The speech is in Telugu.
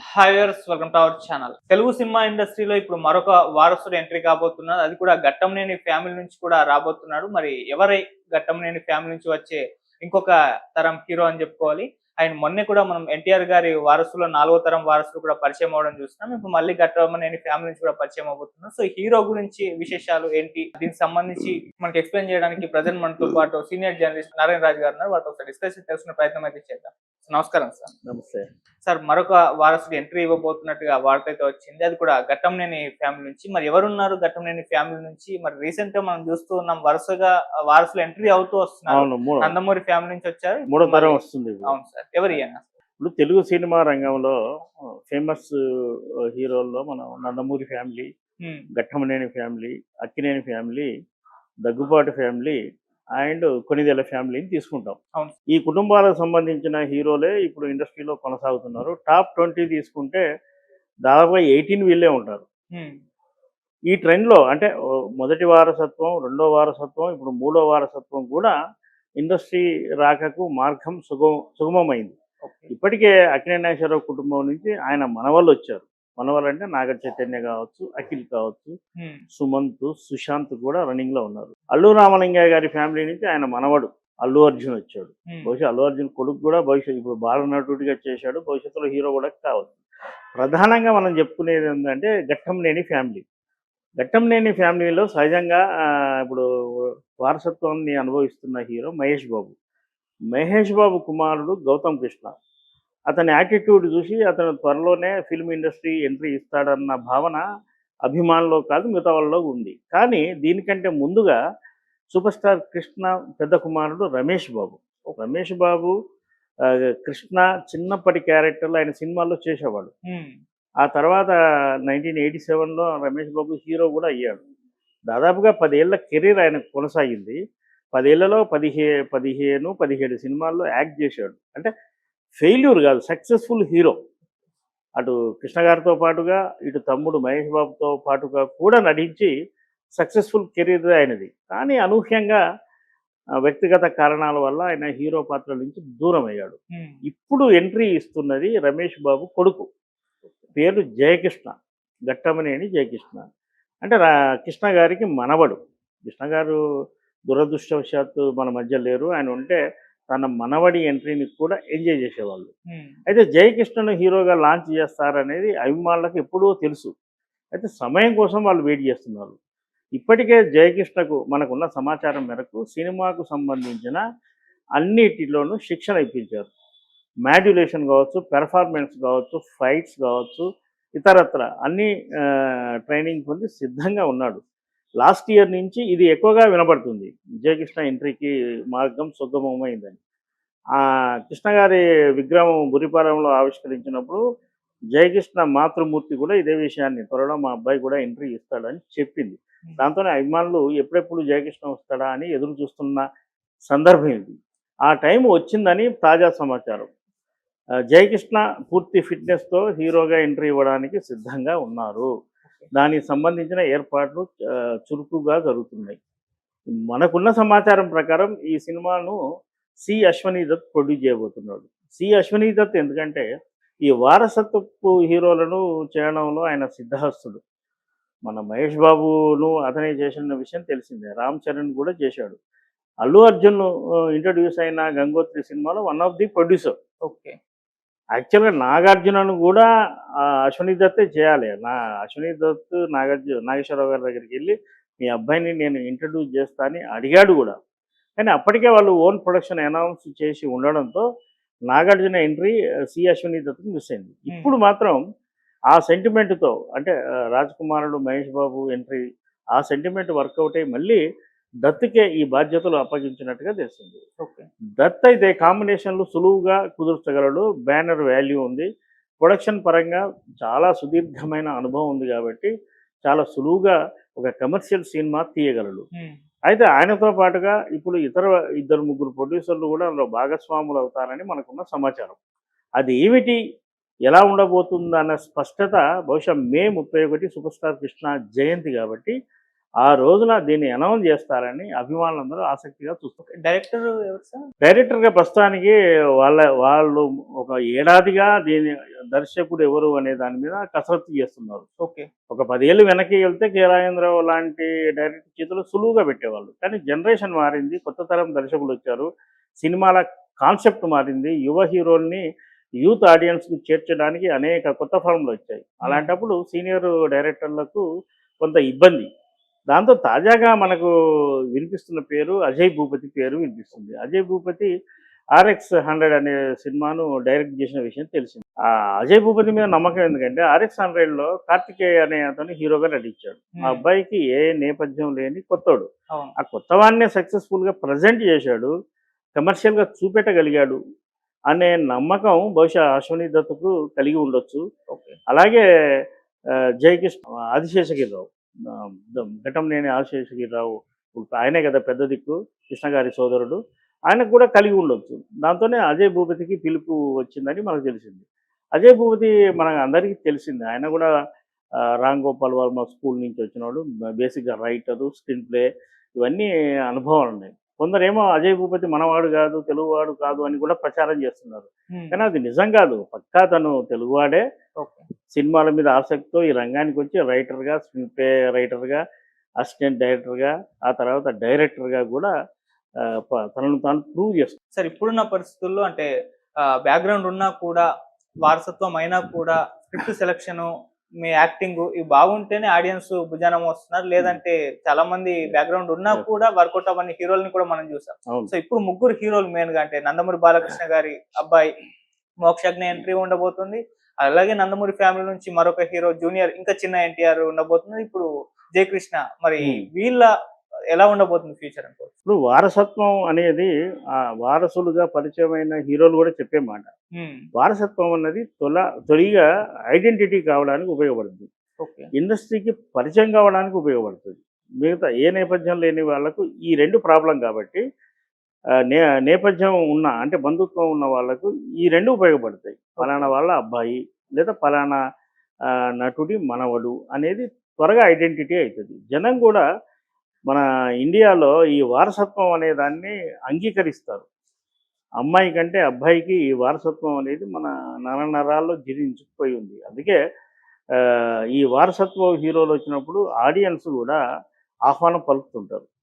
Hi viewers, welcome to our channel. Telugu cinema ఇండస్ట్రీలో ఇప్పుడు మరొక వారసుడు ఎంట్రీ కాబోతున్నాడు. అది కూడా ఘట్టంనేని ఫ్యామిలీ నుంచి కూడా రాబోతున్నాడు. మరి ఎవరై ఘట్టంనేని ఫ్యామిలీ నుంచి వచ్చే ఇంకొక తరం హీరో అని చెప్పుకోవాలి. ఆయన మొన్నే కూడా మనం ఎన్టీఆర్ గారి వారసులో 4వ తరం వారసుడు కూడా పరిచయం అవ్వడం చూస్తున్నాం. ఇప్పుడు మళ్ళీ ఘట్టంనేని ఫ్యామిలీ నుంచి కూడా పరిచయం అవబోతున్నాడు. సో హీరో గురించి విశేషాలు ఏంటి? దీనికి సంబంధించి మనకి ఎక్స్‌ప్లెయిన్ చేయడానికి ప్రెజెంట్ మనతో పాటు సీనియర్ జర్నలిస్ట్ నారాయణ రాజు గారు ఉన్నారు. వారితో ఒకసారి డిస్కస్ చేసి తెలుసుకునే ప్రయత్నం అయితే చేద్దాం. నమస్కారం సార్. నమస్తే. సార్, మరొక వారసుడు ఎంట్రీ ఇవ్వబోతున్నట్టుగా వార్త అయితే వచ్చింది. అది కూడా ఘట్టంనేని ఫ్యామిలీ నుంచి. మరి ఎవరున్నారు ఘట్టంనేని ఫ్యామిలీ నుంచి? మరి రీసెంట్‌గా మనం చూస్తూ ఉన్నాం, వరుసగా వారసులు ఎంట్రీ అవుతూ వస్తున్నారు. అవును. నందమూరి ఫ్యామిలీ నుంచి వచ్చారు. మూడో తరం మళ్ళీ వస్తుంది ఇప్పుడు. అవును సార్. ఎవరియన్న? ఇప్పుడు తెలుగు సినిమా రంగంలో ఫేమస్ హీరోల్లో మనం నందమూరి ఫ్యామిలీ, హ్మ్. Ghattamaneni family, Akkineni family, Daggubati family and Konidela ఫ్యామిలీని తీసుకుంటాం. అవును. ఈ కుటుంబాలకు సంబంధించిన హీరోలే ఇప్పుడు ఇండస్ట్రీలో కొనసాగుతున్నారు. టాప్ 20 తీసుకుంటే దాదాపుగా 18 వీళ్ళే ఉంటారు. హ్మ్. ఈ ట్రెండ్‌లో అంటే మొదటి వారసత్వం, రెండో వారసత్వం, ఇప్పుడు మూడో వారసత్వం కూడా ఇండస్ట్రీ రాకకు మార్గం సుగమమైంది. ఓకే. ఇప్పటికే అక్కినేని నాగేశ్వరరావు కుటుంబం నుంచి ఆయన మనవళ్ళొచ్చారు. మనవలంటే నాగ చైతన్య కావచ్చు, అఖిల్ కావచ్చు, హ్మ్. సుమంత్, సుశాంత్ కూడా రన్నింగ్‌లో ఉన్నారు. అల్లు రామలింగయ్య గారి ఫ్యామిలీ నుంచి ఆయన మనవడు అల్లు అర్జున్ వచ్చాడు. హ్మ్. బహుశా అల్లు అర్జున్ కొడుకు కూడా ఇప్పుడు బాలనటుడిగా చేశాడు. భవిష్యత్తులో హీరో కూడా కావచ్చు. ప్రధానంగా మనం చెప్పుకునేది ఏంటంటే ఘట్టంనేని ఫ్యామిలీ. ఘట్టంనేని ఫ్యామిలీలో సహజంగా ఇప్పుడు వారసత్వాన్ని అనుభవిస్తున్న హీరో మహేష్ బాబు. మహేష్ బాబు కుమారుడు గౌతమ్ కృష్ణ. అతని యాటిట్యూడ్ చూసి అతను త్వరలోనే ఫిల్మ్ ఇండస్ట్రీ ఎంట్రీ ఇస్తాడన్న భావన అభిమానుల్లో కాదు మిగతా వాళ్ళలో ఉంది. కానీ దీనికంటే ముందుగా సూపర్ స్టార్ కృష్ణ పెద్ద కుమారుడు రమేష్ బాబు. రమేష్ బాబు కృష్ణ చిన్నప్పటి క్యారెక్టర్లు ఆయన సినిమాల్లో చేసేవాడు. హ్మ్. ఆ తర్వాత 1987లో రమేష్ బాబు హీరో కూడా అయ్యాడు. దాదాపుగా 10 ఏళ్ల కెరీర్ ఆయనకు కొనసాగింది. 10 ఏళ్లలో 15, 17 సినిమాల్లో యాక్ట్ చేశాడు. అంటే ఫెయిల్యూర్ కాదు, సక్సెస్‌ఫుల్ హీరో. అటు కృష్ణ గారితో పాటుగా, ఇటు తమ్ముడు మహేష్ బాబుతో పాటుగా కూడా నటించి సక్సెస్‌ఫుల్ కెరీర్ ఆయనది. కానీ అనూహ్యంగా వ్యక్తిగత కారణాల వల్ల ఆయన హీరో పాత్ర నుంచి దూరమయ్యాడు. హ్మ్. ఇప్పుడు ఎంట్రీ ఇస్తున్నది రమేష్ బాబు కొడుకు. పేరు జయకృష్ణ. ఘట్టమనేని జయకృష్ణ. అంటే కృష్ణ గారికి మనవడు. కృష్ణ గారు దురదృష్టవశాత్తు మన మధ్య లేరు. ఆయన ఉంటే తన మనవడి ఎంట్రీని కూడా ఎంజాయ్ చేసేవాళ్ళు. హ్మ్. అయితే జయకృష్ణను హీరోగా లాంచ్ చేస్తారనేది అభిమానులకు ఎప్పుడో తెలుసు. అయితే సమయం కోసం వాళ్ళు వెయిట్ చేస్తున్నారు. ఇప్పటికే జయకృష్ణకు మనకున్న సమాచారం మేరకు సినిమాకు సంబంధించిన అన్నిటిలోనూ శిక్షణ ఇప్పించారు. మాడ్యులేషన్ కావచ్చు, పెర్ఫార్మెన్స్ కావచ్చు, ఫైట్స్ కావచ్చు, ఇతరత్ర అన్నీ ట్రైనింగ్ పొంది సిద్ధంగా ఉన్నాడు. లాస్ట్ ఇయర్ నుంచి ఇది ఎక్కువగా వినపడుతుంది. జయకృష్ణ ఎంట్రీకి మార్గం సుగమమైందని. కృష్ణ గారి విగ్రహం బుర్రిపాలెంలో ఆవిష్కరించినప్పుడు జయకృష్ణ మాతృమూర్తి కూడా ఇదే విషయాన్ని త్వరలో మా అబ్బాయి కూడా ఎంట్రీ ఇస్తాడని చెప్పింది. దాంతోనే అభిమానులు ఎప్పుడెప్పుడు జయకృష్ణ వస్తాడా అని ఎదురు చూస్తున్న సందర్భం ఇది. ఆ టైం వచ్చిందని తాజా సమాచారం. జయకృష్ణ పూర్తి ఫిట్నెస్‌తో హీరోగా ఎంట్రీ ఇవ్వడానికి సిద్ధంగా ఉన్నారు. దానికి సంబంధించిన ఏర్పాట్లు చురుకుగా జరుగుతున్నాయి. మనకున్న సమాచారం ప్రకారం ఈ సినిమాను అశ్వనీ దత్ ప్రొడ్యూస్ చేయబోతున్నాడు. అశ్వనీ దత్ ఎందుకంటే ఈ వారసత్వపు హీరోలను చేయడంలో ఆయన సిద్ధహస్తుడు. మన మహేష్ బాబును అతనే చేసిన విషయం తెలిసిందే. రామ్ చరణ్ కూడా చేశాడు. అల్లు అర్జున్ ఇంట్రొడ్యూస్ అయిన గంగోత్రి సినిమాలో one of the producer. Okay. యాక్చువల్‌గా నాగార్జునను కూడా అశ్వనీ దత్తే చేయాలి. అశ్వనీ దత్ నాగేశ్వరరావు గారి దగ్గరికెళ్ళి మీ అబ్బాయిని నేను ఇంట్రొడ్యూస్ చేస్తా అని అడిగాడు కూడా. కానీ అప్పటికే వాళ్ళు ఓన్ ప్రొడక్షన్ అనౌన్స్ చేసి ఉండడంతో నాగార్జున ఎంట్రీ అశ్వనీ దత్‌కి మిస్ అయింది. ఇప్పుడు మాత్రం ఆ సెంటిమెంట్‌తో అంటే రాజకుమారుడు మహేష్ బాబు ఎంట్రీ ఆ సెంటిమెంట్ వర్కౌట్ అయ్యి మళ్ళీ దత్తుకే ఈ బాధ్యతలు అప్పగించినట్టుగా తెలిసింది. ఓకే. దత్ అయితే కాంబినేషన్‌లు సులువుగా కుదుర్చగలడు. బ్యానర్ వాల్యూ ఉంది. ప్రొడక్షన్ పరంగా చాలా సుదీర్ఘమైన అనుభవం ఉంది కాబట్టి చాలా సులువుగా ఒక కమర్షియల్ సినిమా తీయగలడు. హ్మ్. అయితే ఆయనతో పాటుగా ఇప్పుడు ఇద్దరు ముగ్గురు ప్రొడ్యూసర్లు కూడా అందులో భాగస్వాములు అవుతారని మనకున్న సమాచారం. అది ఏమిటి? ఎలా ఉండబోతుందన్న స్పష్టత బహుశా మే 31 సూపర్ స్టార్ కృష్ణ జయంతి కాబట్టి ఆ రోజున దీన్ని అనౌన్స్ చేస్తారని అభిమానులందరూ ఆసక్తిగా చూస్తారు. డైరెక్టర్ ఎవరు సార్? డైరెక్టర్గా ప్రస్తుతానికి వాళ్ళు ఒక ఏడాదిగా దీని దర్శకుడు ఎవరు అనే దాని మీద కసరత్తు చేస్తున్నారు. ఓకే. ఒక 10 ఏళ్ళు వెనక్కి వెళ్తే కె రాజేంద్రరావు లాంటి డైరెక్టర్ చేతిలో సులువుగా పెట్టేవాళ్ళు. కానీ జనరేషన్ మారింది, కొత్త తరం దర్శకులు వచ్చారు, సినిమాల కాన్సెప్ట్ మారింది, యువ హీరోల్ని యూత్ ఆడియన్స్కు చేర్చడానికి అనేక కొత్త ఫార్ములు వచ్చాయి. అలాంటప్పుడు సీనియర్ డైరెక్టర్లకు కొంత ఇబ్బంది. దాంతో తాజాగా మనకు వినిపిస్తున్న పేరు అజయ్ భూపతి పేరు వినిపిస్తుంది. అజయ్ భూపతి ఆర్ఎక్స్ 100 అనే సినిమాను డైరెక్ట్ చేసిన విషయం తెలిసింది. ఆ అజయ్ భూపతి మీద నమ్మకం ఎందుకంటే ఆర్ఎక్స్ 100లో కార్తికేయ అనే అతను హీరోగా నటించాడు. ఆ అబ్బాయికి ఏ నేపథ్యం లేని కొత్తోడు. అవును. ఆ కొత్తవాడినే సక్సెస్ఫుల్గా ప్రజెంట్ చేశాడు, కమర్షియల్గా చూపెట్టగలిగాడు అనే నమ్మకం బహుశా అశ్వనీ దత్తుకు కలిగి ఉండొచ్చు. ఓకే. అలాగే జయకృష్ణ ఆదిశేషగిరిరావు, ఘటంనేని ఆదిశేషగిరిరావు, ఆయనే కదా పెద్ద దిక్కు, కృష్ణ గారి సోదరుడు, ఆయనకు కూడా కలిగి ఉండొచ్చు. దాంతోనే అజయ్ భూపతికి పిలుపు వచ్చిందని మనకు తెలిసింది. అజయ్ భూపతి మనకు అందరికీ తెలిసింది. ఆయన కూడా రామ్ గోపాల్ వర్మ స్కూల్ నుంచి వచ్చినవాడు, బేసిక్గా రైటరు, స్క్రీన్ ప్లే, ఇవన్నీ అనుభవాలు ఉన్నాయి. కొందరేమో అజయ్ భూపతి మనవాడు కాదు, తెలుగువాడు కాదు అని కూడా ప్రచారం చేస్తున్నారు. కానీ అది నిజం కాదు. పక్కా తను తెలుగువాడే. ఓకే. సినిమాల మీద ఆసక్తితో ఈ రంగానికి వచ్చి రైటర్గా, స్క్రీన్ ప్లే రైటర్గా, అసిస్టెంట్ డైరెక్టర్గా, ఆ తర్వాత డైరెక్టర్గా కూడా తనను తాను ప్రూవ్ చేస్తుంది. సార్ ఇప్పుడున్న పరిస్థితుల్లో అంటే బ్యాక్గ్రౌండ్ ఉన్నా కూడా, వారసత్వం అయినా కూడా స్క్రిప్ట్ సెలక్షన్, మీ యాక్టింగ్ ఇవి బాగుంటేనే ఆడియన్స్ భుజానం వస్తున్నారు. లేదంటే చాలా మంది బ్యాక్గ్రౌండ్ ఉన్నా కూడా వర్కౌట్ అవ్వని హీరోల్ని కూడా మనం చూసాం. సో ఇప్పుడు ముగ్గురు హీరోలు మెయిన్ గా అంటే నందమూరి బాలకృష్ణ గారి అబ్బాయి మోక్షజ్ఞ ఎంట్రీ ఉండబోతుంది. అలాగే నందమూరి ఫ్యామిలీ నుంచి మరొక హీరో జూనియర్ ఇంకా చిన్న ఎన్టీఆర్ ఉండబోతుంది. ఇప్పుడు జయకృష్ణ, మరి వీళ్ళ ఎలా ఉండబోతుంది ఫ్యూచర్ అనుకోవచ్చు? ఇప్పుడు వారసత్వం అనేది వారసులుగా పరిచయమైన హీరోలు కూడా చెప్పే మాట. వారసత్వం అన్నది తొలిగా ఐడెంటిటీ కావడానికి ఉపయోగపడుతుంది, ఇండస్ట్రీకి పరిచయం కావడానికి ఉపయోగపడుతుంది. మిగతా ఏ నేపథ్యం లేని వాళ్ళకు ఈ రెండు ప్రాబ్లం కాబట్టి నేపథ్యం ఉన్న అంటే బంధుత్వం ఉన్న వాళ్ళకు ఈ రెండు ఉపయోగపడతాయి. ఫలానా వాళ్ళ అబ్బాయి లేదా ఫలానా నటుడి మనవడు అనేది త్వరగా ఐడెంటిటీ అవుతుంది. జనం కూడా మన ఇండియాలో ఈ వారసత్వం అనే దాన్ని అంగీకరిస్తారు. అమ్మాయి కంటే అబ్బాయికి ఈ వారసత్వం అనేది మన నరాల్లో జీర్ణించుకుపోయి ఉంది. అందుకే ఈ వారసత్వ హీరోలు వచ్చినప్పుడు ఆడియన్స్ కూడా ఆహ్వానం పలుకుతుంటారు.